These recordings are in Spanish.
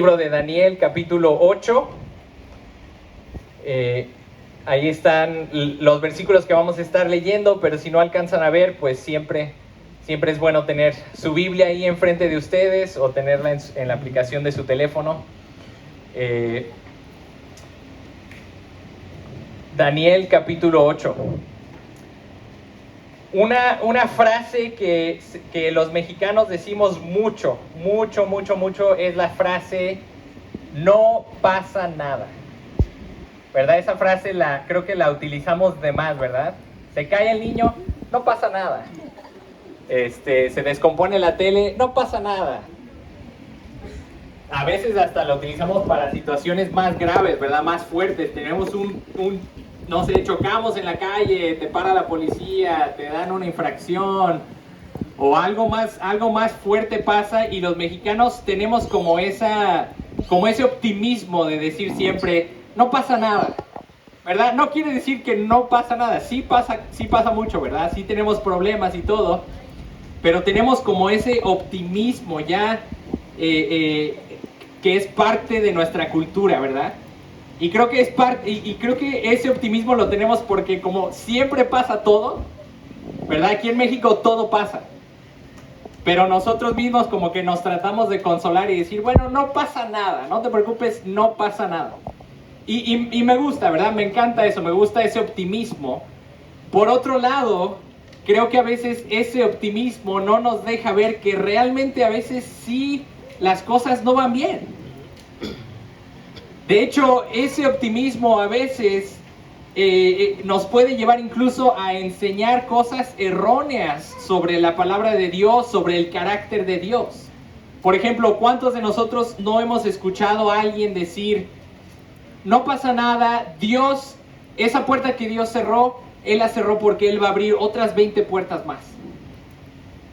Libro de Daniel, capítulo 8. Ahí están los versículos que vamos a estar leyendo, pero si no alcanzan a ver, pues siempre es bueno tener su Biblia ahí enfrente de ustedes o tenerla en la aplicación de su teléfono. Daniel, capítulo 8. Una frase que los mexicanos decimos mucho es la frase "no pasa nada", ¿verdad? Esa frase creo que la utilizamos de más, ¿verdad? Se cae el niño, no pasa nada. Se descompone la tele, no pasa nada. A veces hasta la utilizamos para situaciones más graves, ¿verdad? Más fuertes. Tenemos no sé, chocamos en la calle, te para la policía, te dan una infracción o algo más fuerte pasa, y los mexicanos tenemos como ese optimismo de decir siempre, no pasa nada, ¿verdad? No quiere decir que no pasa nada, sí pasa mucho, ¿verdad? Sí tenemos problemas y todo, pero tenemos como ese optimismo ya que es parte de nuestra cultura, ¿verdad? Y creo que creo que ese optimismo lo tenemos porque como siempre pasa todo, ¿verdad? Aquí en México todo pasa. Pero nosotros mismos como que nos tratamos de consolar y decir, bueno, no pasa nada, no te preocupes, no pasa nada. Y me gusta, ¿verdad? Me encanta eso, me gusta ese optimismo. Por otro lado, creo que a veces ese optimismo no nos deja ver que realmente a veces sí las cosas no van bien. De hecho, ese optimismo a veces nos puede llevar incluso a enseñar cosas erróneas sobre la palabra de Dios, sobre el carácter de Dios. Por ejemplo, ¿cuántos de nosotros no hemos escuchado a alguien decir, no pasa nada, Dios, esa puerta que Dios cerró, Él la cerró porque Él va a abrir otras 20 puertas más?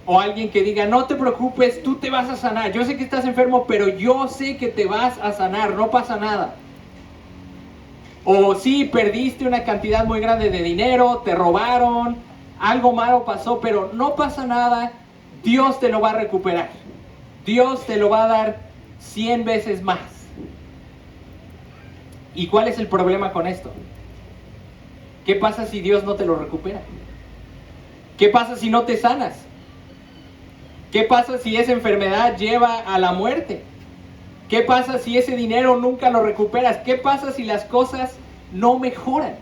O alguien que diga, no te preocupes, tú te vas a sanar. Yo sé que estás enfermo, pero yo sé que te vas a sanar, no pasa nada. O sí, perdiste una cantidad muy grande de dinero, te robaron, algo malo pasó, pero no pasa nada, Dios te lo va a recuperar. Dios te lo va a dar 100 veces más. ¿Y cuál es el problema con esto? ¿Qué pasa si Dios no te lo recupera? ¿Qué pasa si no te sanas? ¿Qué pasa si esa enfermedad lleva a la muerte? ¿Qué pasa si ese dinero nunca lo recuperas? ¿Qué pasa si las cosas no mejoran?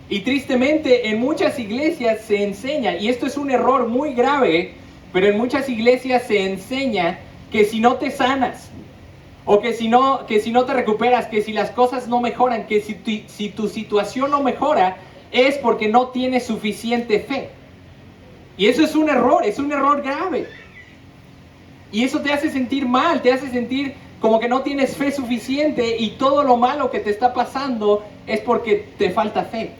Y tristemente en muchas iglesias se enseña, y esto es un error muy grave, pero en muchas iglesias se enseña que si no te sanas, o que si no te recuperas, que si las cosas no mejoran, que si tu situación no mejora, es porque no tienes suficiente fe. Y eso es un error grave. Y eso te hace sentir mal, te hace sentir como que no tienes fe suficiente y todo lo malo que te está pasando es porque te falta fe.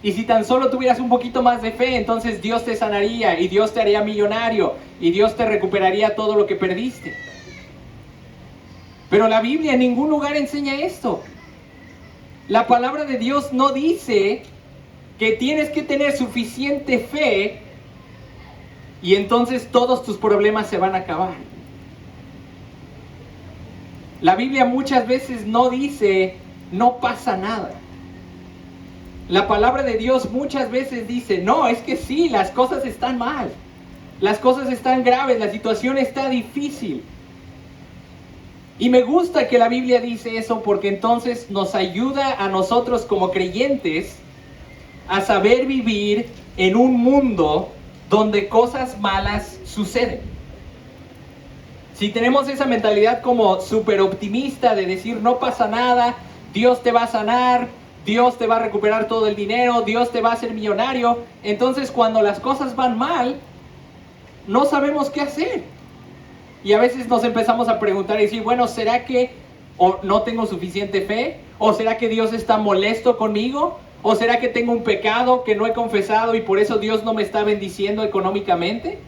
Y si tan solo tuvieras un poquito más de fe, entonces Dios te sanaría y Dios te haría millonario y Dios te recuperaría todo lo que perdiste. Pero la Biblia en ningún lugar enseña esto. La palabra de Dios no dice que tienes que tener suficiente fe y entonces todos tus problemas se van a acabar. La Biblia muchas veces no dice, no pasa nada. La palabra de Dios muchas veces dice, no, es que sí, las cosas están mal. Las cosas están graves, la situación está difícil. Y me gusta que la Biblia dice eso porque entonces nos ayuda a nosotros como creyentes a saber vivir en un mundo donde cosas malas suceden. Si tenemos esa mentalidad como súper optimista de decir no pasa nada, Dios te va a sanar, Dios te va a recuperar todo el dinero, Dios te va a hacer millonario, entonces cuando las cosas van mal, no sabemos qué hacer. Y a veces nos empezamos a preguntar y decir, bueno, ¿será que o no tengo suficiente fe? ¿O será que Dios está molesto conmigo? ¿O será que tengo un pecado que no he confesado y por eso Dios no me está bendiciendo económicamente?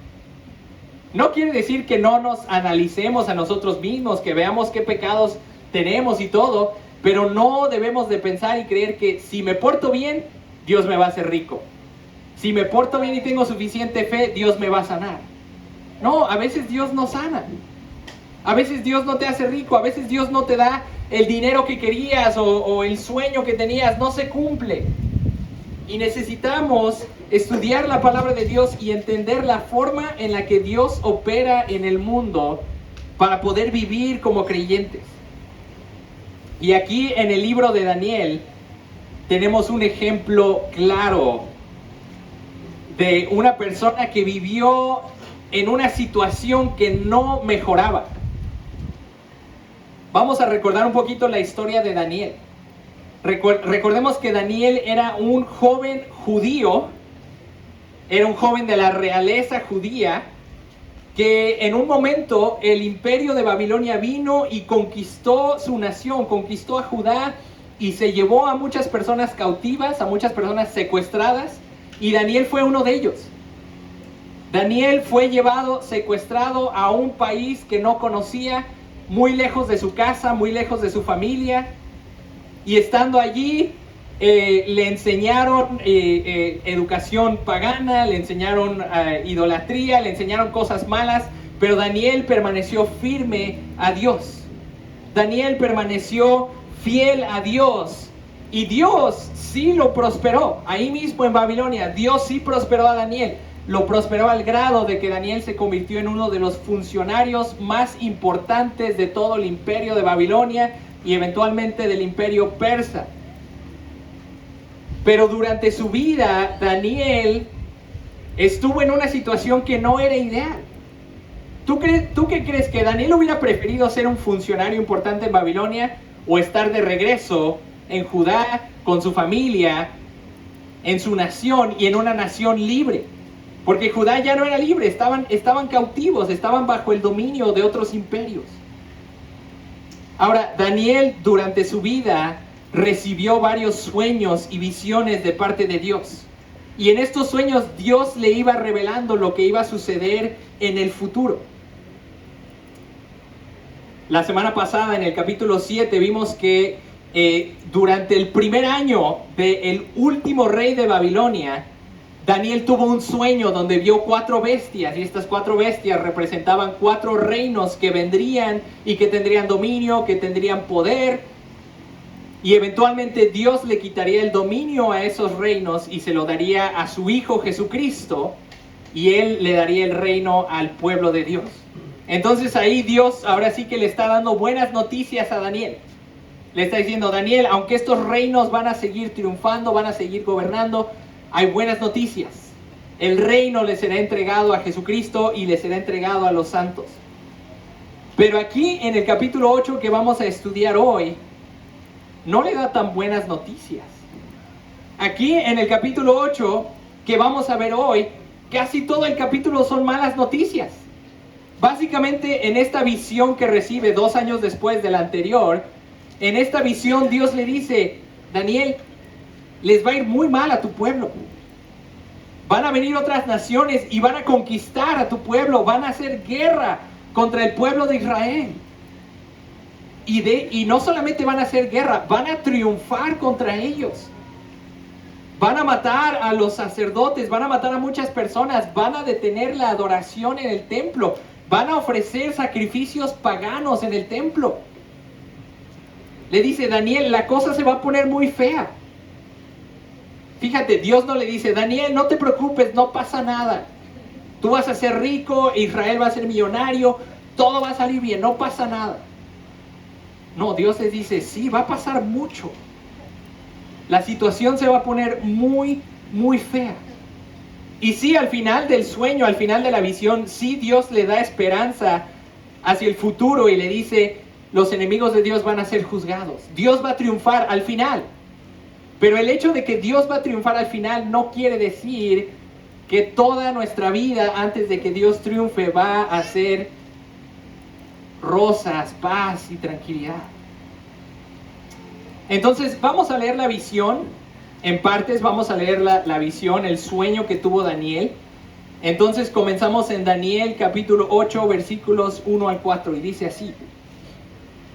No quiere decir que no nos analicemos a nosotros mismos, que veamos qué pecados tenemos y todo, pero no debemos de pensar y creer que si me porto bien, Dios me va a hacer rico. Si me porto bien y tengo suficiente fe, Dios me va a sanar. No, a veces Dios no sana. A veces Dios no te hace rico, a veces Dios no te da el dinero que querías o el sueño que tenías, no se cumple. Y necesitamos estudiar la palabra de Dios y entender la forma en la que Dios opera en el mundo para poder vivir como creyentes. Y aquí en el libro de Daniel tenemos un ejemplo claro de una persona que vivió en una situación que no mejoraba. Vamos a recordar un poquito la historia de Daniel. Recordemos que Daniel era un joven judío, era un joven de la realeza judía, que en un momento el imperio de Babilonia vino y conquistó su nación, conquistó a Judá y se llevó a muchas personas cautivas, a muchas personas secuestradas, y Daniel fue uno de ellos. Daniel fue llevado, secuestrado a un país que no conocía, muy lejos de su casa, muy lejos de su familia, y estando allí le enseñaron educación pagana, le enseñaron idolatría, le enseñaron cosas malas, pero Daniel permaneció firme a Dios. Daniel permaneció fiel a Dios y Dios sí lo prosperó. Ahí mismo en Babilonia, Dios sí prosperó a Daniel. Lo prosperó al grado de que Daniel se convirtió en uno de los funcionarios más importantes de todo el imperio de Babilonia y eventualmente del imperio persa. Pero durante su vida, Daniel estuvo en una situación que no era ideal. ¿Tú qué crees? ¿Que Daniel hubiera preferido ser un funcionario importante en Babilonia o estar de regreso en Judá con su familia, en su nación y en una nación libre? Porque Judá ya no era libre, estaban cautivos, estaban bajo el dominio de otros imperios. Ahora, Daniel durante su vida recibió varios sueños y visiones de parte de Dios. Y en estos sueños Dios le iba revelando lo que iba a suceder en el futuro. La semana pasada en el capítulo 7 vimos que durante el primer año del último rey de Babilonia, Daniel tuvo un sueño donde vio 4 bestias, y estas 4 bestias representaban 4 reinos que vendrían y que tendrían dominio, que tendrían poder. Y eventualmente Dios le quitaría el dominio a esos reinos y se lo daría a su Hijo Jesucristo, y Él le daría el reino al pueblo de Dios. Entonces ahí Dios ahora sí que le está dando buenas noticias a Daniel. Le está diciendo: Daniel, aunque estos reinos van a seguir triunfando, van a seguir gobernando, hay buenas noticias. El reino le será entregado a Jesucristo y le será entregado a los santos. Pero aquí en el capítulo 8 que vamos a estudiar hoy, no le da tan buenas noticias. Aquí en el capítulo 8 que vamos a ver hoy, casi todo el capítulo son malas noticias. Básicamente en esta visión que recibe 2 años después de la anterior, en esta visión Dios le dice: Daniel, les va a ir muy mal a tu pueblo. Van a venir otras naciones y van a conquistar a tu pueblo, van a hacer guerra contra el pueblo de Israel. Y no solamente van a hacer guerra, van a triunfar contra ellos. Van a matar a los sacerdotes, van a matar a muchas personas, van a detener la adoración en el templo, van a ofrecer sacrificios paganos en el templo. Le dice: Daniel, la cosa se va a poner muy fea. Fíjate, Dios no le dice: Daniel, no te preocupes, no pasa nada. Tú vas a ser rico, Israel va a ser millonario, todo va a salir bien, no pasa nada. No, Dios les dice: sí, va a pasar mucho. La situación se va a poner muy, muy fea. Y sí, al final del sueño, al final de la visión, sí Dios le da esperanza hacia el futuro y le dice: los enemigos de Dios van a ser juzgados. Dios va a triunfar al final. Pero el hecho de que Dios va a triunfar al final no quiere decir que toda nuestra vida antes de que Dios triunfe va a ser rosas, paz y tranquilidad. Entonces vamos a leer la visión en partes. Vamos a leer la visión, el sueño que tuvo Daniel. Entonces comenzamos en Daniel capítulo 8 versículos 1 al 4 y dice así: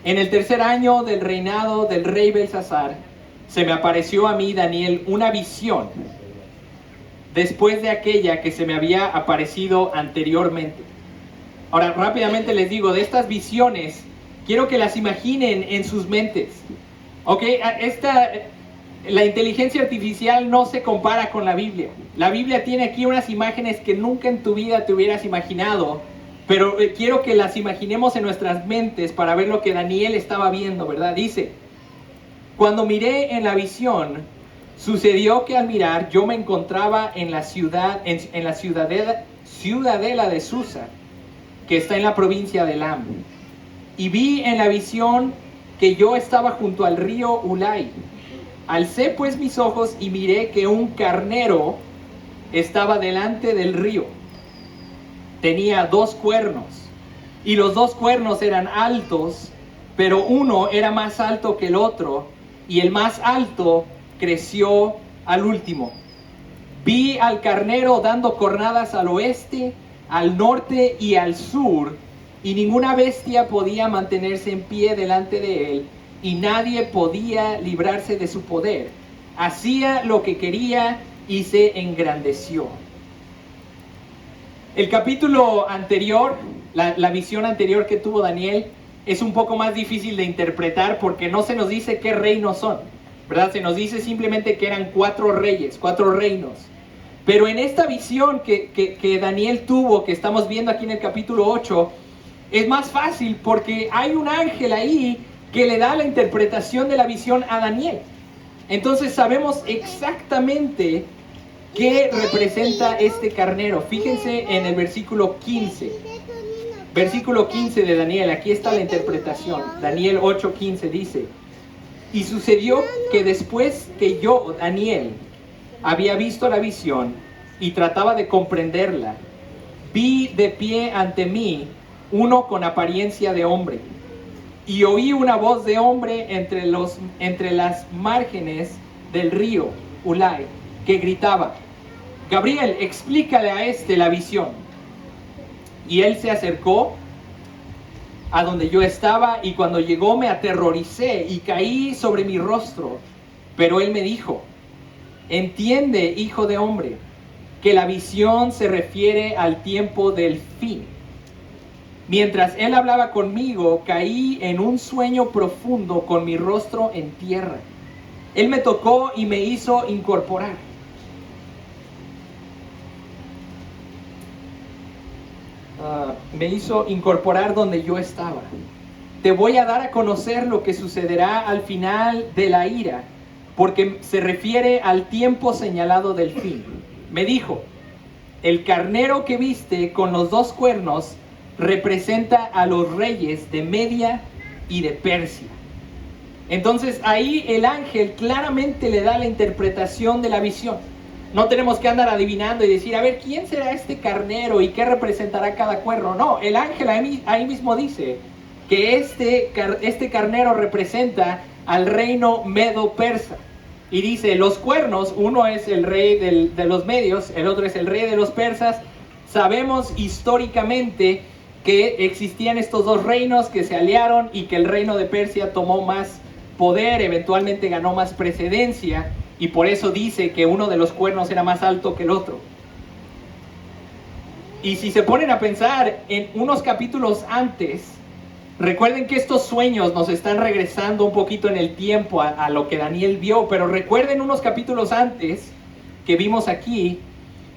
en el 3er año del reinado del rey Belsasar, se me apareció a mí, Daniel, una visión después de aquella que se me había aparecido anteriormente. Ahora, rápidamente les digo, de estas visiones, quiero que las imaginen en sus mentes. ¿Ok? La inteligencia artificial no se compara con la Biblia. La Biblia tiene aquí unas imágenes que nunca en tu vida te hubieras imaginado, pero quiero que las imaginemos en nuestras mentes para ver lo que Daniel estaba viendo, ¿verdad? Dice, cuando miré en la visión, sucedió que al mirar yo me encontraba en la ciudad, en la ciudadela de Susa, que está en la provincia de Elam. Y vi en la visión que yo estaba junto al río Ulai. Alcé pues mis ojos y miré que un carnero estaba delante del río. Tenía 2 cuernos, y los 2 cuernos eran altos, pero uno era más alto que el otro, y el más alto creció al último. Vi al carnero dando cornadas al oeste, al norte y al sur, y ninguna bestia podía mantenerse en pie delante de él, y nadie podía librarse de su poder. Hacía lo que quería y se engrandeció. El capítulo anterior, la visión anterior que tuvo Daniel, es un poco más difícil de interpretar porque no se nos dice qué reinos son, ¿verdad? Se nos dice simplemente que eran 4 reyes, 4 reinos. Pero en esta visión que Daniel tuvo, que estamos viendo aquí en el capítulo 8, es más fácil porque hay un ángel ahí que le da la interpretación de la visión a Daniel. Entonces sabemos exactamente qué representa este carnero. Fíjense en el versículo 15. Versículo 15 de Daniel, aquí está la interpretación. Daniel 8:15 dice, y sucedió que después que yo, Daniel, había visto la visión y trataba de comprenderla, vi de pie ante mí uno con apariencia de hombre, y oí una voz de hombre entre las márgenes del río Ulai, que gritaba, Gabriel, explícale a la visión. Y él se acercó a donde yo estaba, y cuando llegó me aterroricé y caí sobre mi rostro. Pero él me dijo, entiende, hijo de hombre, que la visión se refiere al tiempo del fin. Mientras él hablaba conmigo, caí en un sueño profundo con mi rostro en tierra. Él me tocó y me hizo incorporar. Me hizo incorporar donde yo estaba. Te voy a dar a conocer lo que sucederá al final de la ira, porque se refiere al tiempo señalado del fin. Me dijo, el carnero que viste con los 2 cuernos representa a los reyes de Media y de Persia. Entonces ahí el ángel claramente le da la interpretación de la visión. No tenemos que andar adivinando y decir, a ver, ¿quién será este carnero y qué representará cada cuerno? No, el ángel ahí mismo dice que este carnero representa al reino medo-persa. Y dice, los cuernos, uno es el rey de los medios, el otro es el rey de los persas. Sabemos históricamente que existían estos 2 reinos que se aliaron y que el reino de Persia tomó más poder, eventualmente ganó más precedencia, y por eso dice que uno de los cuernos era más alto que el otro. Y si se ponen a pensar en unos capítulos antes, recuerden que estos sueños nos están regresando un poquito en el tiempo a lo que Daniel vio, pero recuerden unos capítulos antes que vimos aquí,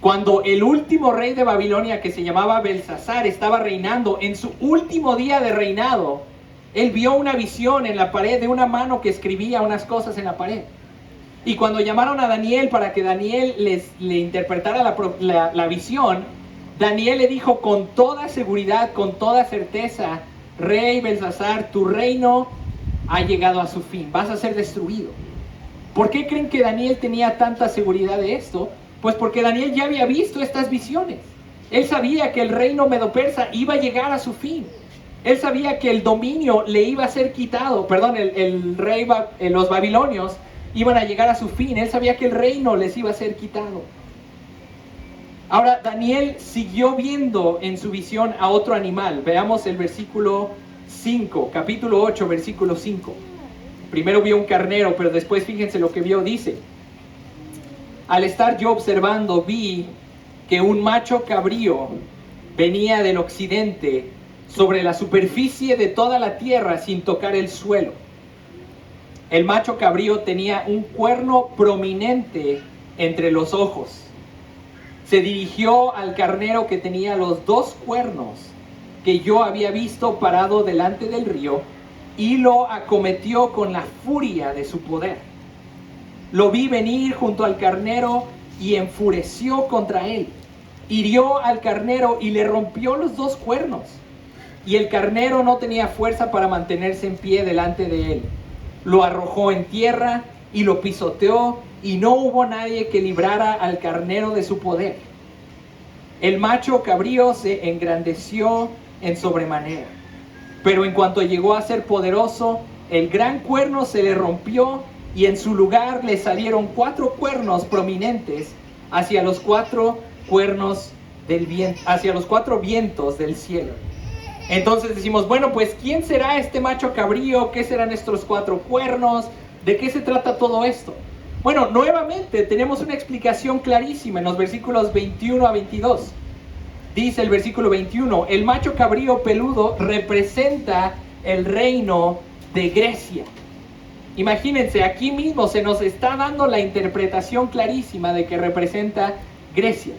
cuando el último rey de Babilonia, que se llamaba Belsasar, estaba reinando. En su último día de reinado, él vio una visión en la pared de una mano que escribía unas cosas en la pared. Y cuando llamaron a Daniel para que Daniel le interpretara la visión, Daniel le dijo con toda seguridad, con toda certeza, Rey Belsasar, tu reino ha llegado a su fin, vas a ser destruido. ¿Por qué creen que Daniel tenía tanta seguridad de esto? Pues porque Daniel ya había visto estas visiones. Él sabía que el reino medo-persa iba a llegar a su fin. Él sabía que el dominio le iba a ser quitado, los babilonios iban a llegar a su fin. Él sabía que el reino les iba a ser quitado. Ahora, Daniel siguió viendo en su visión a otro animal. Veamos el versículo 5, capítulo 8, versículo 5. Primero vio un carnero, pero después fíjense lo que vio, dice: al estar yo observando, vi que un macho cabrío venía del occidente sobre la superficie de toda la tierra sin tocar el suelo. El macho cabrío tenía un cuerno prominente entre los ojos. Se dirigió al carnero que tenía los 2 cuernos que yo había visto parado delante del río y lo acometió con la furia de su poder. Lo vi venir junto al carnero y enfureció contra él. Hirió al carnero y le rompió los 2 cuernos. Y el carnero no tenía fuerza para mantenerse en pie delante de él. Lo arrojó en tierra y lo pisoteó, y no hubo nadie que librara al carnero de su poder. El macho cabrío se engrandeció en sobremanera, pero en cuanto llegó a ser poderoso, el gran cuerno se le rompió, y en su lugar le salieron 4 cuernos prominentes hacia los 4 cuernos del viento, hacia los 4 vientos del cielo. Entonces decimos, bueno, pues ¿quién será este macho cabrío? ¿Qué serán estos 4 cuernos? ¿De qué se trata todo esto? Bueno, nuevamente tenemos una explicación clarísima en los versículos 21 a 22. Dice el versículo 21, el macho cabrío peludo representa el reino de Grecia. Imagínense, aquí mismo se nos está dando la interpretación clarísima de que representa Grecia.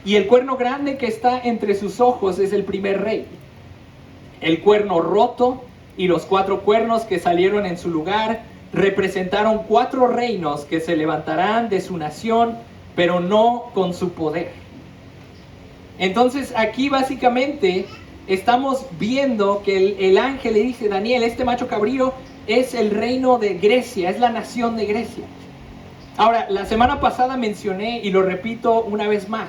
Y el cuerno grande que está entre sus ojos es el primer rey. El cuerno roto y los 4 cuernos que salieron en su lugar representaron 4 reinos que se levantarán de su nación, pero no con su poder. Entonces aquí básicamente estamos viendo que el ángel le dice, Daniel, este macho cabrío es el reino de Grecia, es la nación de Grecia. Ahora, la semana pasada mencioné, y lo repito una vez más,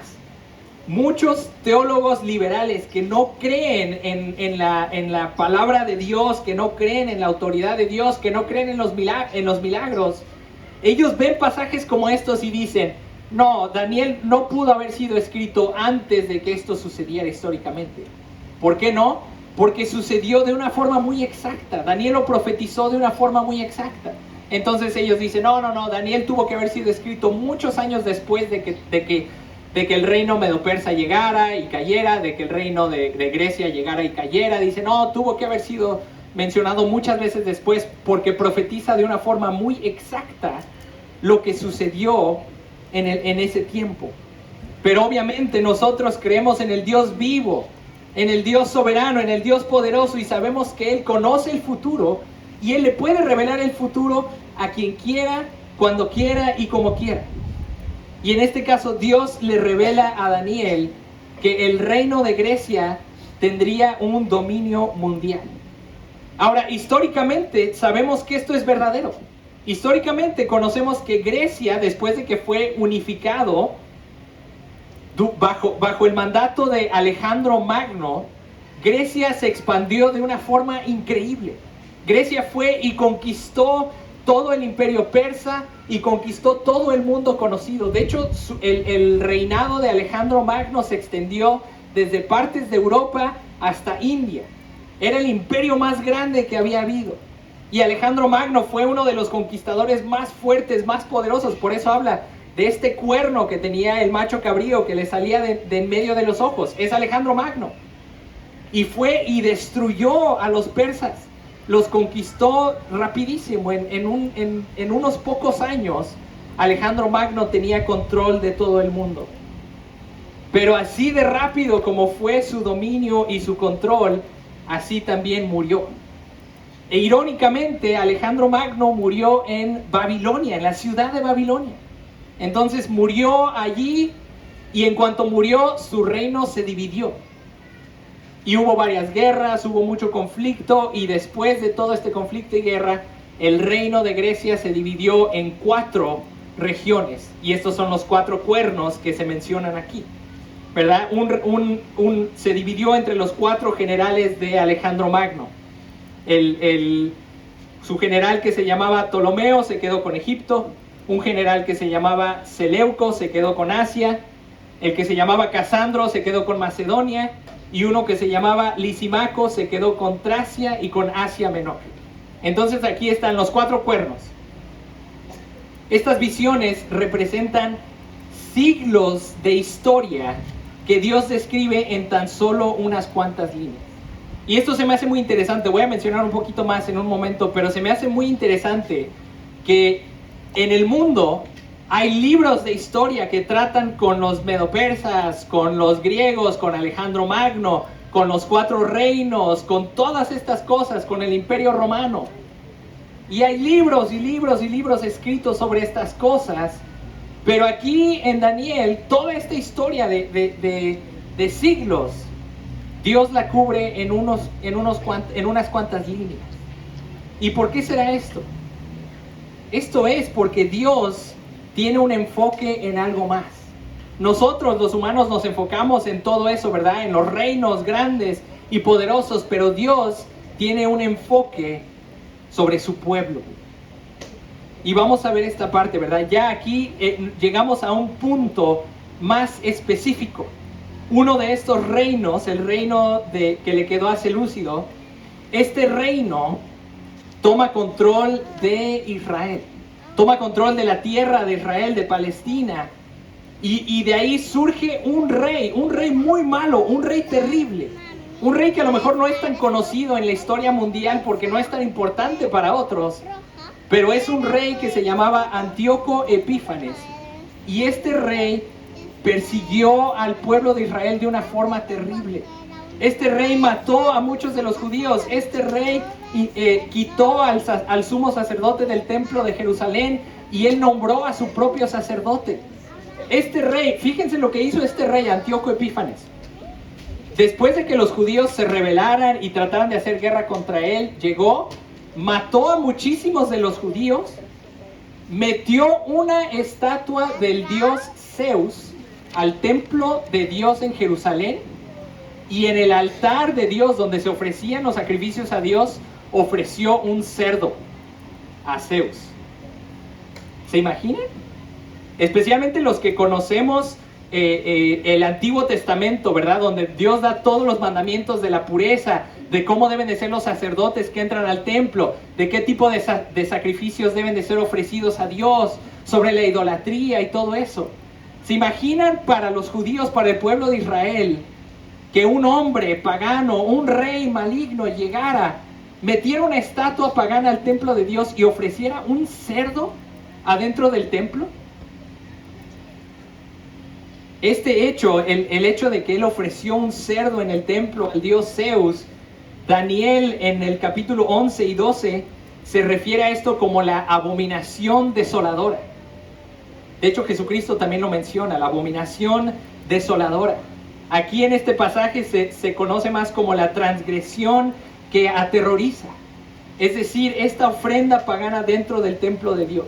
muchos teólogos liberales que no creen en la palabra de Dios, que no creen en la autoridad de Dios, que no creen en los milagros, ellos ven pasajes como estos y dicen, no, Daniel no pudo haber sido escrito antes de que esto sucediera históricamente. ¿Por qué no? Porque sucedió de una forma muy exacta. Daniel lo profetizó de una forma muy exacta. Entonces ellos dicen, no, Daniel tuvo que haber sido escrito muchos años después de que el reino medo-persa llegara y cayera, de que el reino de Grecia llegara y cayera. Dice, no, tuvo que haber sido mencionado muchas veces después, porque profetiza de una forma muy exacta lo que sucedió en ese tiempo. Pero obviamente nosotros creemos en el Dios vivo, en el Dios soberano, en el Dios poderoso, y sabemos que Él conoce el futuro, y Él le puede revelar el futuro a quien quiera, cuando quiera y como quiera. Y en este caso Dios le revela a Daniel que el reino de Grecia tendría un dominio mundial. Ahora, históricamente sabemos que esto es verdadero. Históricamente conocemos que Grecia, después de que fue unificado bajo el mandato de Alejandro Magno, Grecia se expandió de una forma increíble. Grecia fue y conquistó todo el imperio persa y conquistó todo el mundo conocido. De hecho, el reinado de Alejandro Magno se extendió desde partes de Europa hasta India. Era el imperio más grande que había habido. Y Alejandro Magno fue uno de los conquistadores más fuertes, más poderosos. Por eso habla de este cuerno que tenía el macho cabrío que le salía de en medio de los ojos. Es Alejandro Magno. Y fue y destruyó a los persas. Los conquistó rapidísimo. En unos pocos años, Alejandro Magno tenía control de todo el mundo. Pero así de rápido como fue su dominio y su control, así también murió. E irónicamente, Alejandro Magno murió en Babilonia, en la ciudad de Babilonia. Entonces murió allí, y en cuanto murió, su reino se dividió. Y hubo varias guerras, hubo mucho conflicto, y después de todo este conflicto y guerra, el reino de Grecia se dividió en 4 regiones. Y estos son los 4 cuernos que se mencionan aquí, ¿verdad? Se dividió entre los 4 generales de Alejandro Magno. Su general que se llamaba Ptolomeo se quedó con Egipto. Un general que se llamaba Seleuco se quedó con Asia. El que se llamaba Casandro se quedó con Macedonia. Y uno que se llamaba Lisimaco se quedó con Tracia y con Asia Menor. Entonces aquí están los 4 cuernos. Estas visiones representan siglos de historia que Dios describe en tan solo unas cuantas líneas. Y esto se me hace muy interesante, voy a mencionar un poquito más en un momento, pero se me hace muy interesante que en el mundo hay libros de historia que tratan con los medopersas, con los griegos, con Alejandro Magno, con los 4 reinos, con todas estas cosas, con el Imperio Romano. Y hay libros y libros y libros escritos sobre estas cosas, pero aquí en Daniel, toda esta historia de siglos, Dios la cubre en unas cuantas líneas. ¿Y por qué será esto? Esto es porque Dios tiene un enfoque en algo más. Nosotros los humanos nos enfocamos en todo eso, ¿verdad? En los reinos grandes y poderosos, pero Dios tiene un enfoque sobre su pueblo. Y vamos a ver esta parte, ¿verdad? Ya aquí llegamos a un punto más específico. Uno de estos reinos, el reino que le quedó a Selúcido, este reino toma control de Israel, toma control de la tierra de Israel, de Palestina, y de ahí surge un rey muy malo, un rey terrible, un rey que a lo mejor no es tan conocido en la historia mundial porque no es tan importante para otros, pero es un rey que se llamaba Antíoco Epífanes, y este rey persiguió al pueblo de Israel de una forma terrible. Este rey mató a muchos de los judíos. Este rey quitó al sumo sacerdote del templo de Jerusalén y él nombró a su propio sacerdote. Este rey, fíjense lo que hizo este rey, Antíoco Epífanes. Después de que los judíos se rebelaran y trataran de hacer guerra contra él, llegó, mató a muchísimos de los judíos, metió una estatua del dios Zeus al templo de Dios en Jerusalén, y en el altar de Dios donde se ofrecían los sacrificios a Dios, ofreció un cerdo a Zeus. ¿Se imaginan? Especialmente los que conocemos el Antiguo Testamento, ¿verdad? Donde Dios da todos los mandamientos de la pureza, de cómo deben de ser los sacerdotes que entran al templo, de qué tipo de sacrificios deben de ser ofrecidos a Dios, sobre la idolatría y todo eso. ¿Se imaginan para los judíos, para el pueblo de Israel, que un hombre pagano, un rey maligno llegara, metiera una estatua pagana al templo de Dios y ofreciera un cerdo adentro del templo? Este hecho, el hecho de que él ofreció un cerdo en el templo al dios Zeus, Daniel en el capítulo 11 y 12 se refiere a esto como la abominación desoladora. De hecho, Jesucristo también lo menciona, la abominación desoladora. Aquí en este pasaje se conoce más como la transgresión que aterroriza. Es decir, esta ofrenda pagana dentro del templo de Dios.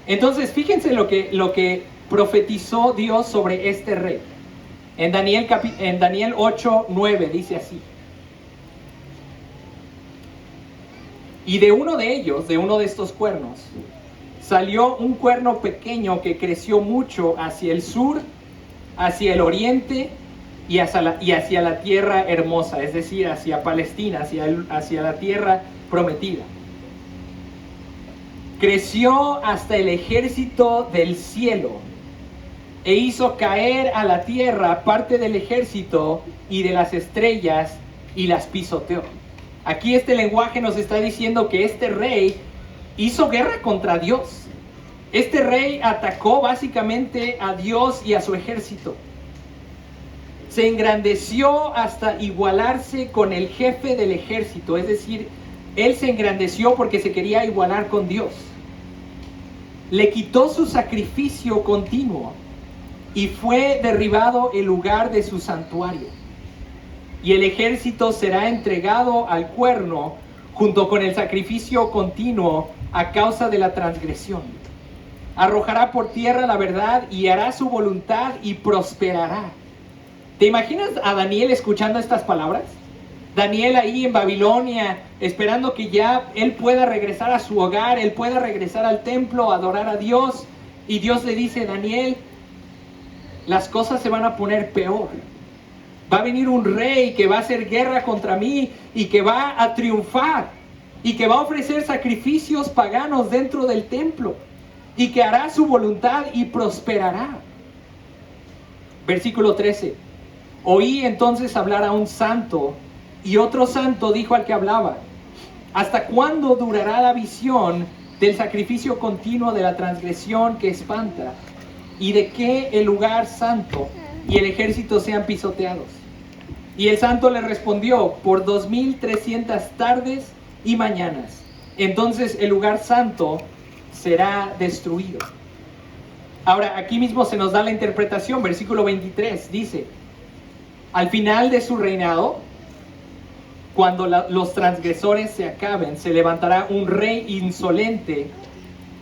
Entonces, fíjense lo que profetizó Dios sobre este rey. En Daniel 8, 9 dice así. Y de uno de ellos, de uno de estos cuernos, salió un cuerno pequeño que creció mucho hacia el sur, hacia el oriente y hacia la tierra hermosa, es decir, hacia Palestina, hacia la tierra prometida. Creció hasta el ejército del cielo e hizo caer a la tierra parte del ejército y de las estrellas y las pisoteó. Aquí este lenguaje nos está diciendo que este rey hizo guerra contra Dios. Este rey atacó básicamente a Dios y a su ejército. Se engrandeció hasta igualarse con el jefe del ejército, es decir, él se engrandeció porque se quería igualar con Dios. Le quitó su sacrificio continuo y fue derribado el lugar de su santuario. Y el ejército será entregado al cuerno junto con el sacrificio continuo a causa de la transgresión. Arrojará por tierra la verdad y hará su voluntad y prosperará. ¿Te imaginas a Daniel escuchando estas palabras? Daniel ahí en Babilonia, esperando que ya él pueda regresar a su hogar, él pueda regresar al templo, a adorar a Dios. Y Dios le dice: Daniel, las cosas se van a poner peor. Va a venir un rey que va a hacer guerra contra mí y que va a triunfar y que va a ofrecer sacrificios paganos dentro del templo y que hará su voluntad y prosperará. Versículo 13. Oí entonces hablar a un santo, y otro santo dijo al que hablaba: ¿hasta cuándo durará la visión del sacrificio continuo de la transgresión que espanta, y de que el lugar santo y el ejército sean pisoteados? Y el santo le respondió: por 2300 tardes y mañanas, entonces el lugar santo será destruido. Ahora, aquí mismo se nos da la interpretación. Versículo 23 dice: al final de su reinado, cuando los transgresores se acaben, se levantará un rey insolente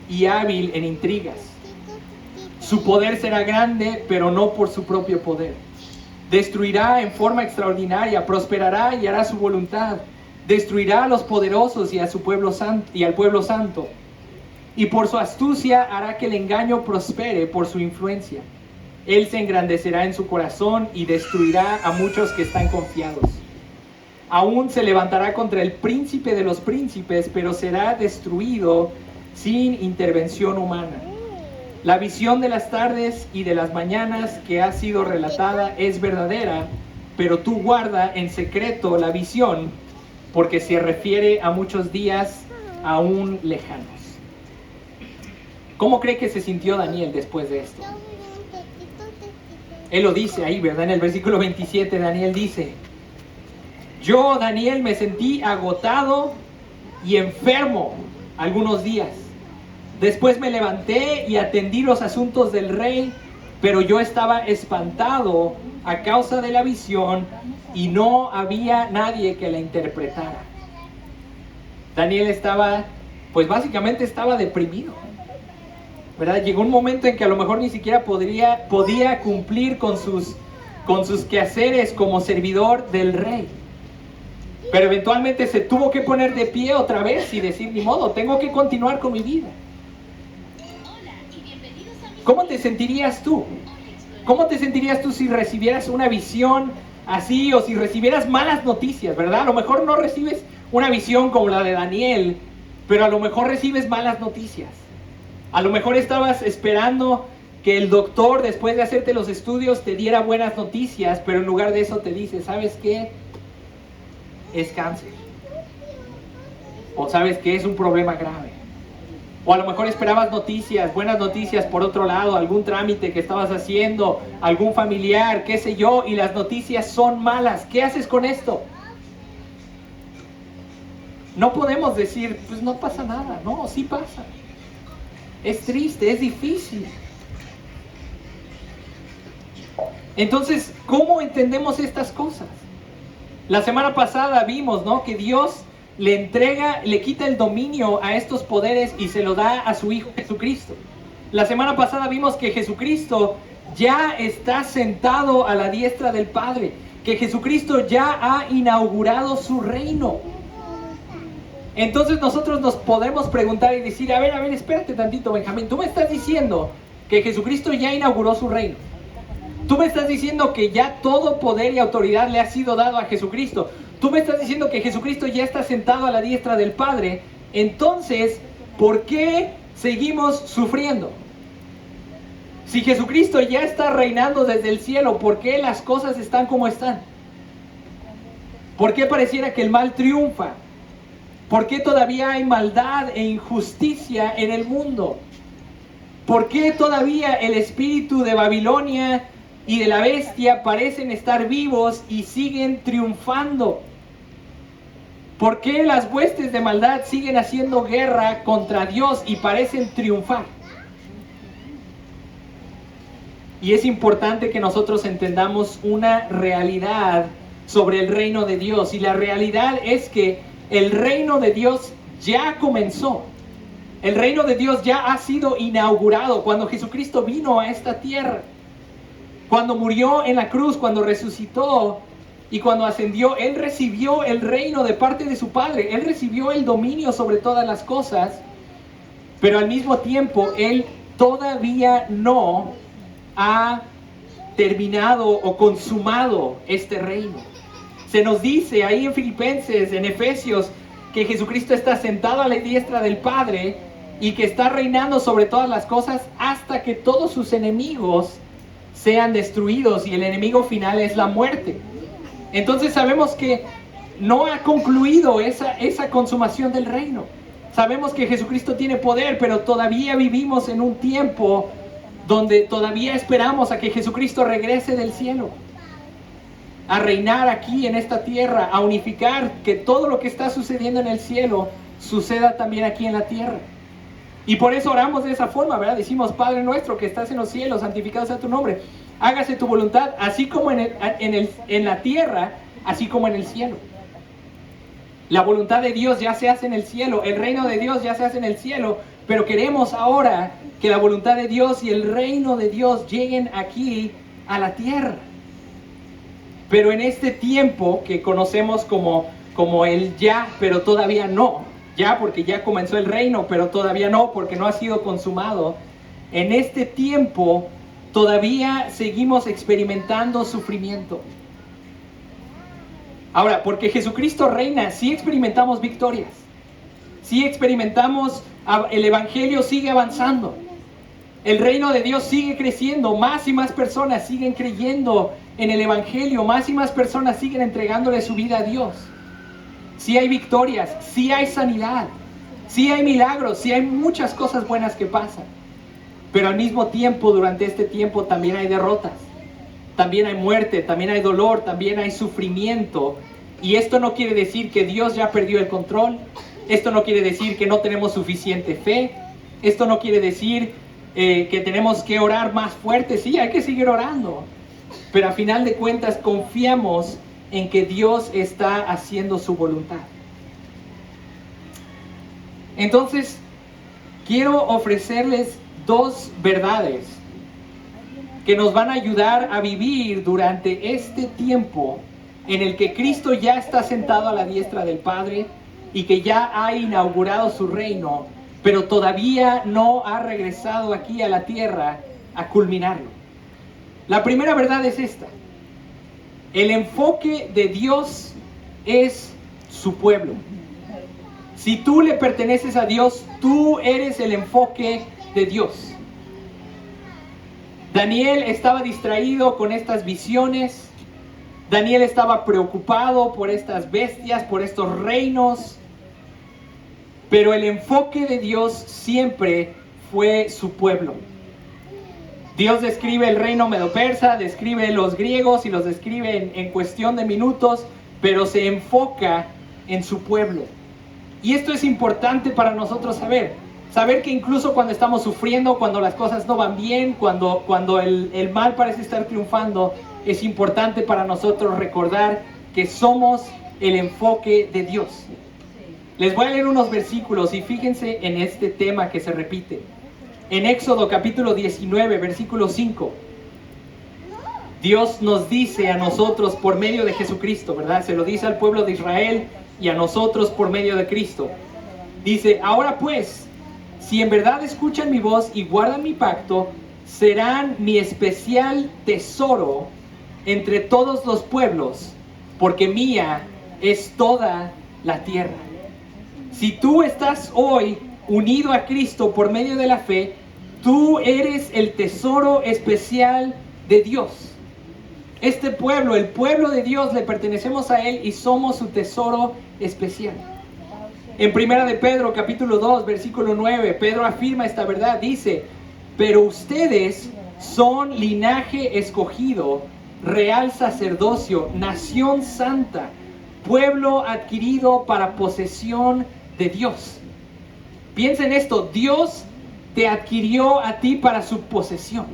y hábil en intrigas. Su poder será grande, pero no por su propio poder. Destruirá en forma extraordinaria, prosperará y hará su voluntad. Destruirá a los poderosos y a su pueblo santo, y al pueblo santo. Y por su astucia hará que el engaño prospere por su influencia. Él se engrandecerá en su corazón y destruirá a muchos que están confiados. Aún se levantará contra el príncipe de los príncipes, pero será destruido sin intervención humana. La visión de las tardes y de las mañanas que ha sido relatada es verdadera, pero tú guarda en secreto la visión, porque se refiere a muchos días aún lejanos. ¿Cómo cree que se sintió Daniel después de esto? Él lo dice ahí, ¿verdad? En el versículo 27, Daniel dice: yo, Daniel, me sentí agotado y enfermo algunos días. Después me levanté y atendí los asuntos del rey, pero yo estaba espantado a causa de la visión y no había nadie que la interpretara. Daniel estaba, pues básicamente estaba deprimido, ¿verdad? Llegó un momento en que a lo mejor ni siquiera podía cumplir con sus quehaceres como servidor del rey. Pero eventualmente se tuvo que poner de pie otra vez y decir: ni modo, tengo que continuar con mi vida. ¿Cómo te sentirías tú? ¿Cómo te sentirías tú si recibieras una visión así, o si recibieras malas noticias, ¿verdad? A lo mejor no recibes una visión como la de Daniel, pero a lo mejor recibes malas noticias. A lo mejor estabas esperando que el doctor, después de hacerte los estudios, te diera buenas noticias, pero en lugar de eso te dice: ¿sabes qué? Es cáncer. O ¿sabes qué? Es un problema grave. O a lo mejor esperabas noticias, buenas noticias por otro lado, algún trámite que estabas haciendo, algún familiar, qué sé yo, y las noticias son malas. ¿Qué haces con esto? No podemos decir: pues no pasa nada. No, sí pasa. Es triste, es difícil. Entonces, ¿cómo entendemos estas cosas? La semana pasada vimos, ¿no?, que Dios le quita el dominio a estos poderes y se lo da a su Hijo Jesucristo. La semana pasada vimos que Jesucristo ya está sentado a la diestra del Padre, que Jesucristo ya ha inaugurado su reino. Entonces nosotros nos podemos preguntar y decir: a ver, espérate tantito, Benjamín, tú me estás diciendo que Jesucristo ya inauguró su reino. Tú me estás diciendo que ya todo poder y autoridad le ha sido dado a Jesucristo. Tú me estás diciendo que Jesucristo ya está sentado a la diestra del Padre. Entonces, ¿por qué seguimos sufriendo? Si Jesucristo ya está reinando desde el cielo, ¿por qué las cosas están como están? ¿Por qué pareciera que el mal triunfa? ¿Por qué todavía hay maldad e injusticia en el mundo? ¿Por qué todavía el espíritu de Babilonia y de la bestia parecen estar vivos y siguen triunfando? ¿Por qué las huestes de maldad siguen haciendo guerra contra Dios y parecen triunfar? Y es importante que nosotros entendamos una realidad sobre el reino de Dios. Y la realidad es que el reino de Dios ya comenzó. El reino de Dios ya ha sido inaugurado cuando Jesucristo vino a esta tierra. Cuando murió en la cruz, cuando resucitó y cuando ascendió, Él recibió el reino de parte de su Padre. Él recibió el dominio sobre todas las cosas, pero al mismo tiempo Él todavía no ha terminado o consumado este reino. Se nos dice ahí en Filipenses, en Efesios, que Jesucristo está sentado a la diestra del Padre y que está reinando sobre todas las cosas hasta que todos sus enemigos sean destruidos y el enemigo final es la muerte. Entonces sabemos que no ha concluido esa consumación del reino. Sabemos que Jesucristo tiene poder, pero todavía vivimos en un tiempo donde todavía esperamos a que Jesucristo regrese del cielo, a reinar aquí en esta tierra, a unificar que todo lo que está sucediendo en el cielo suceda también aquí en la tierra. Y por eso oramos de esa forma, ¿verdad? Decimos: Padre nuestro que estás en los cielos, santificado sea tu nombre, hágase tu voluntad, así como en la tierra, así como en el cielo. La voluntad de Dios ya se hace en el cielo, el reino de Dios ya se hace en el cielo, pero queremos ahora que la voluntad de Dios y el reino de Dios lleguen aquí a la tierra. Pero en este tiempo que conocemos como el ya, pero todavía no, ya porque ya comenzó el reino, pero todavía no, porque no ha sido consumado, en este tiempo todavía seguimos experimentando sufrimiento. Ahora, porque Jesucristo reina, sí experimentamos victorias, sí experimentamos, el evangelio sigue avanzando, el reino de Dios sigue creciendo, más y más personas siguen creyendo en el evangelio, más y más personas siguen entregándole su vida a Dios. Sí hay victorias, sí hay sanidad, sí hay milagros, sí hay muchas cosas buenas que pasan, pero al mismo tiempo, durante este tiempo también hay derrotas. También hay muerte, también hay dolor, también hay sufrimiento. Y esto no quiere decir que Dios ya perdió el control. Esto no quiere decir que no tenemos suficiente fe. Esto no quiere decir que tenemos que orar más fuerte. Sí, hay que seguir orando. Pero a final de cuentas confiamos en que Dios está haciendo su voluntad. Entonces, quiero ofrecerles dos verdades que nos van a ayudar a vivir durante este tiempo en el que Cristo ya está sentado a la diestra del Padre y que ya ha inaugurado su reino, pero todavía no ha regresado aquí a la tierra a culminarlo. La primera verdad es esta: el enfoque de Dios es su pueblo. Si tú le perteneces a Dios, tú eres el enfoque de Dios. Daniel estaba distraído con estas visiones. Daniel estaba preocupado por estas bestias, por estos reinos. Pero el enfoque de Dios siempre fue su pueblo. Dios describe el reino medo-persa, describe los griegos y los describe en cuestión de minutos, pero se enfoca en su pueblo. Y esto es importante para nosotros saber que incluso cuando estamos sufriendo, cuando las cosas no van bien, cuando el mal parece estar triunfando, es importante para nosotros recordar que somos el enfoque de Dios. Les voy a leer unos versículos y fíjense en este tema que se repite. En Éxodo capítulo 19, versículo 5, Dios nos dice a nosotros por medio de Jesucristo, ¿verdad? Se lo dice al pueblo de Israel y a nosotros por medio de Cristo. Dice: ahora pues, si en verdad escuchan mi voz y guardan mi pacto, serán mi especial tesoro entre todos los pueblos, porque mía es toda la tierra. Si tú estás hoy unido a Cristo por medio de la fe, tú eres el tesoro especial de Dios. Este pueblo, el pueblo de Dios, le pertenecemos a Él y somos su tesoro especial. En Primera de Pedro, capítulo 2, versículo 9, Pedro afirma esta verdad. Dice: pero ustedes son linaje escogido, real sacerdocio, nación santa, pueblo adquirido para posesión de Dios. Piensa en esto: Dios te adquirió a ti para su posesión.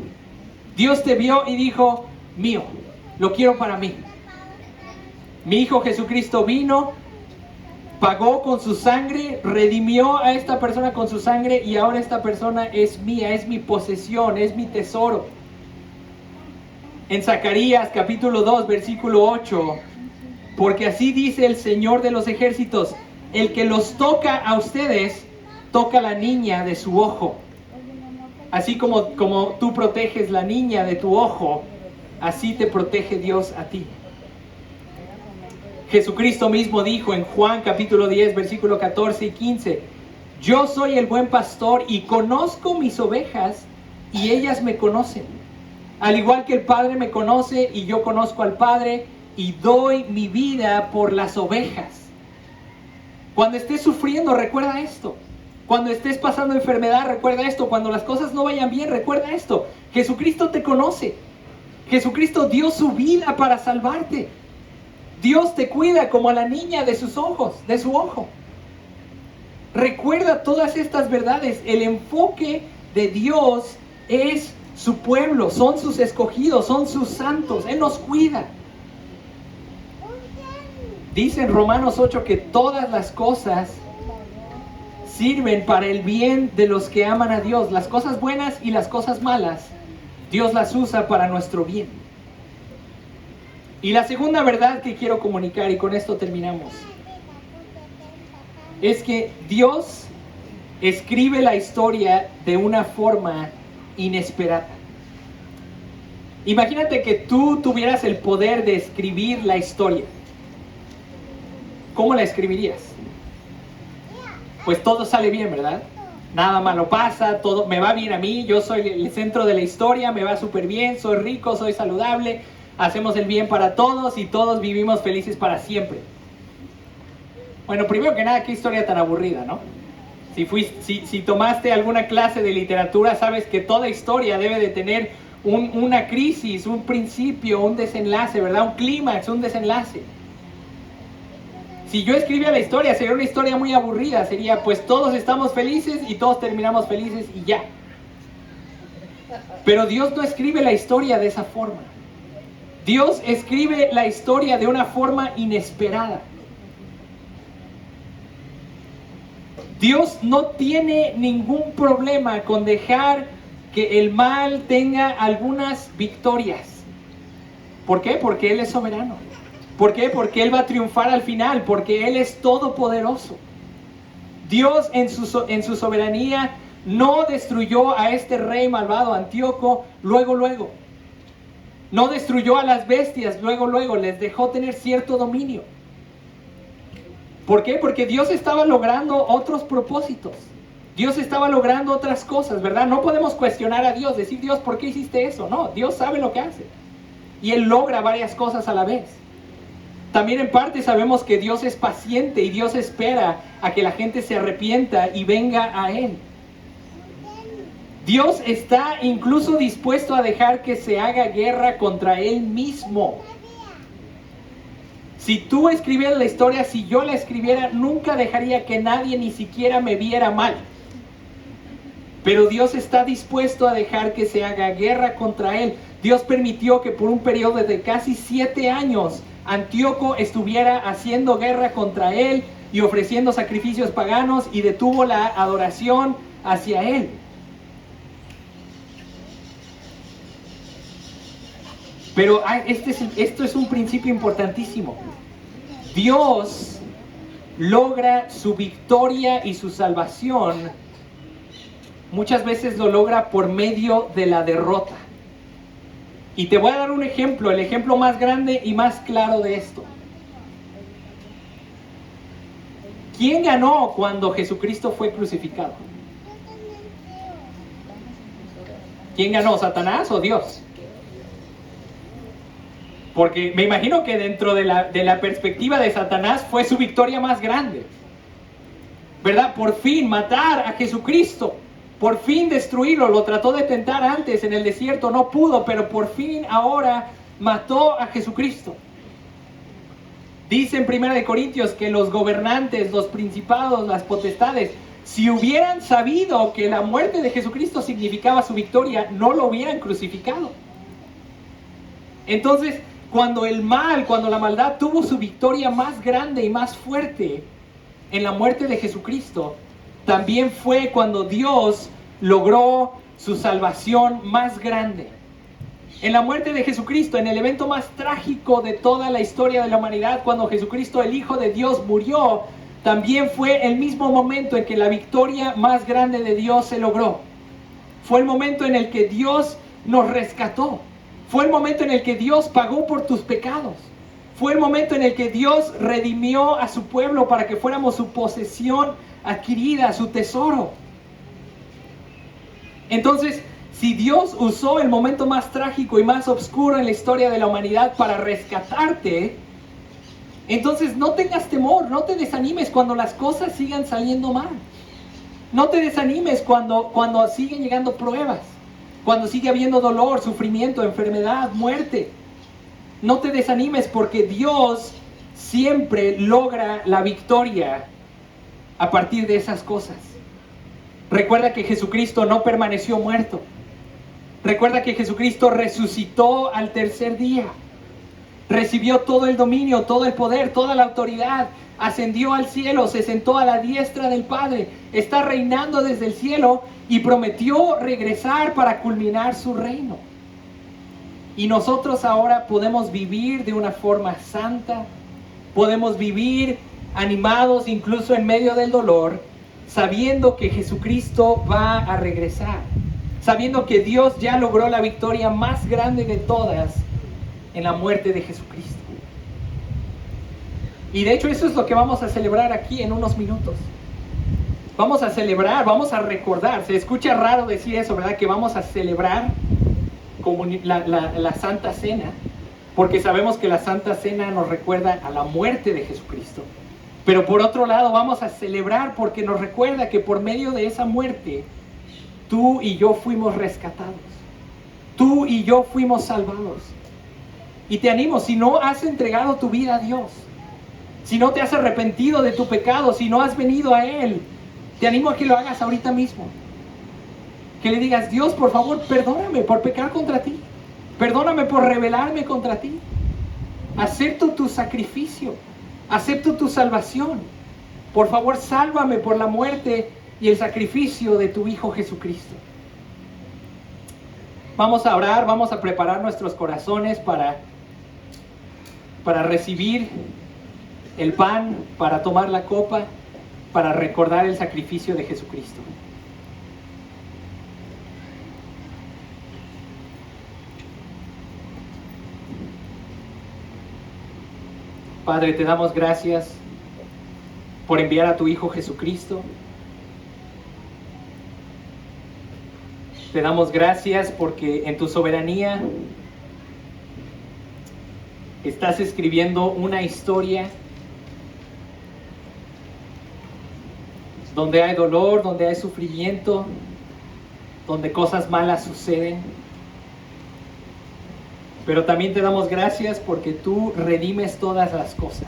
Dios te vio y dijo: mío, lo quiero para mí. Mi Hijo Jesucristo vino, pagó con su sangre, redimió a esta persona con su sangre, y ahora esta persona es mía, es mi posesión, es mi tesoro. En Zacarías capítulo 2, versículo 8, porque así dice el Señor de los ejércitos: el que los toca a ustedes, toca la niña de su ojo. Así como tú proteges la niña de tu ojo, así te protege Dios a ti. Jesucristo mismo dijo en Juan capítulo 10, versículo 14 y 15: yo soy el buen pastor y conozco mis ovejas y ellas me conocen. Al igual que el Padre me conoce y yo conozco al Padre y doy mi vida por las ovejas. Cuando estés sufriendo, recuerda esto. Cuando estés pasando enfermedad, recuerda esto. Cuando las cosas no vayan bien, recuerda esto. Jesucristo te conoce. Jesucristo dio su vida para salvarte. Dios te cuida como a la niña de sus ojos, de su ojo. Recuerda todas estas verdades. El enfoque de Dios es su pueblo, son sus escogidos, son sus santos. Él nos cuida. Dice en Romanos 8 que todas las cosas sirven para el bien de los que aman a Dios. Las cosas buenas y las cosas malas, Dios las usa para nuestro bien. Y la segunda verdad que quiero comunicar, y con esto terminamos, es que Dios escribe la historia de una forma inesperada. Imagínate que tú tuvieras el poder de escribir la historia. ¿Cómo la escribirías? Pues todo sale bien, ¿verdad? Nada malo pasa, todo me va bien a mí, yo soy el centro de la historia, me va súper bien, soy rico, soy saludable, hacemos el bien para todos y todos vivimos felices para siempre. Bueno, primero que nada, qué historia tan aburrida, ¿no? Si tomaste alguna clase de literatura, sabes que toda historia debe de tener una crisis, un principio, un desenlace, ¿verdad? Un clímax, un desenlace. Si yo escribiera la historia, sería una historia muy aburrida. Sería, pues todos estamos felices y todos terminamos felices y ya. Pero Dios no escribe la historia de esa forma. Dios escribe la historia de una forma inesperada. Dios no tiene ningún problema con dejar que el mal tenga algunas victorias. ¿Por qué? Porque Él es soberano. ¿Por qué? Porque Él va a triunfar al final, porque Él es todopoderoso. Dios en su soberanía no destruyó a este rey malvado, Antíoco, luego. No destruyó a las bestias, luego, les dejó tener cierto dominio. ¿Por qué? Porque Dios estaba logrando otros propósitos. Dios estaba logrando otras cosas, ¿verdad? No podemos cuestionar a Dios, decir, Dios, ¿por qué hiciste eso? No, Dios sabe lo que hace. Y Él logra varias cosas a la vez. También en parte sabemos que Dios es paciente y Dios espera a que la gente se arrepienta y venga a Él. Dios está incluso dispuesto a dejar que se haga guerra contra Él mismo. Si tú escribieras la historia, si yo la escribiera, nunca dejaría que nadie ni siquiera me viera mal. Pero Dios está dispuesto a dejar que se haga guerra contra Él. Dios permitió que por un periodo de casi 7 años Antíoco estuviera haciendo guerra contra Él y ofreciendo sacrificios paganos y detuvo la adoración hacia Él. Pero esto es un principio importantísimo. Dios logra su victoria y su salvación. Muchas veces lo logra por medio de la derrota. Y te voy a dar un ejemplo, el ejemplo más grande y más claro de esto. ¿Quién ganó cuando Jesucristo fue crucificado? ¿Quién ganó, Satanás o Dios? Porque me imagino que dentro de la perspectiva de Satanás fue su victoria más grande. ¿Verdad? Por fin matar a Jesucristo. Por fin destruirlo. Lo trató de tentar antes en el desierto, no pudo, pero por fin ahora mató a Jesucristo. Dice en 1 Corintios que los gobernantes, los principados, las potestades, si hubieran sabido que la muerte de Jesucristo significaba su victoria, no lo hubieran crucificado. Entonces, cuando la maldad tuvo su victoria más grande y más fuerte en la muerte de Jesucristo, también fue cuando Dios logró su salvación más grande. En la muerte de Jesucristo, en el evento más trágico de toda la historia de la humanidad, cuando Jesucristo, el Hijo de Dios, murió, también fue el mismo momento en que la victoria más grande de Dios se logró. Fue el momento en el que Dios nos rescató. Fue el momento en el que Dios pagó por tus pecados. Fue el momento en el que Dios redimió a su pueblo para que fuéramos su posesión adquirida, su tesoro. Entonces, Si Dios usó el momento más trágico y más oscuro en la historia de la humanidad para rescatarte, entonces no tengas temor, no te desanimes cuando las cosas sigan saliendo mal. No te desanimes cuando siguen llegando pruebas, cuando sigue habiendo dolor, sufrimiento, enfermedad, muerte. No te desanimes porque Dios siempre logra la victoria a partir de esas cosas. Recuerda que Jesucristo no permaneció muerto. Recuerda que Jesucristo resucitó al tercer día. Recibió todo el dominio, todo el poder, toda la autoridad. Ascendió al cielo, se sentó a la diestra del Padre. Está reinando desde el cielo y prometió regresar para culminar su reino. Y nosotros ahora podemos vivir de una forma santa. Podemos vivir animados incluso en medio del dolor, sabiendo que Jesucristo va a regresar. Sabiendo que Dios ya logró la victoria más grande de todas en la muerte de Jesucristo. Y de hecho eso es lo que vamos a celebrar aquí en unos minutos. Vamos a celebrar, vamos a recordar. Se escucha raro decir eso, ¿verdad? Que vamos a celebrar como la Santa Cena, porque sabemos que la Santa Cena nos recuerda a la muerte de Jesucristo. Pero por otro lado vamos a celebrar porque nos recuerda que por medio de esa muerte tú y yo fuimos rescatados. Tú y yo fuimos salvados. Y te animo, si no has entregado tu vida a Dios, si no te has arrepentido de tu pecado, si no has venido a Él, te animo a que lo hagas ahorita mismo. Que le digas, Dios, por favor, perdóname por pecar contra ti. Perdóname por rebelarme contra ti. Acepto tu sacrificio. Acepto tu salvación. Por favor, sálvame por la muerte y el sacrificio de tu Hijo Jesucristo. Vamos a orar, vamos a preparar nuestros corazones para recibir el pan, para tomar la copa, para recordar el sacrificio de Jesucristo. Padre, te damos gracias por enviar a tu Hijo Jesucristo. Te damos gracias porque en tu soberanía estás escribiendo una historia donde hay dolor, donde hay sufrimiento, donde cosas malas suceden. Pero también te damos gracias porque tú redimes todas las cosas.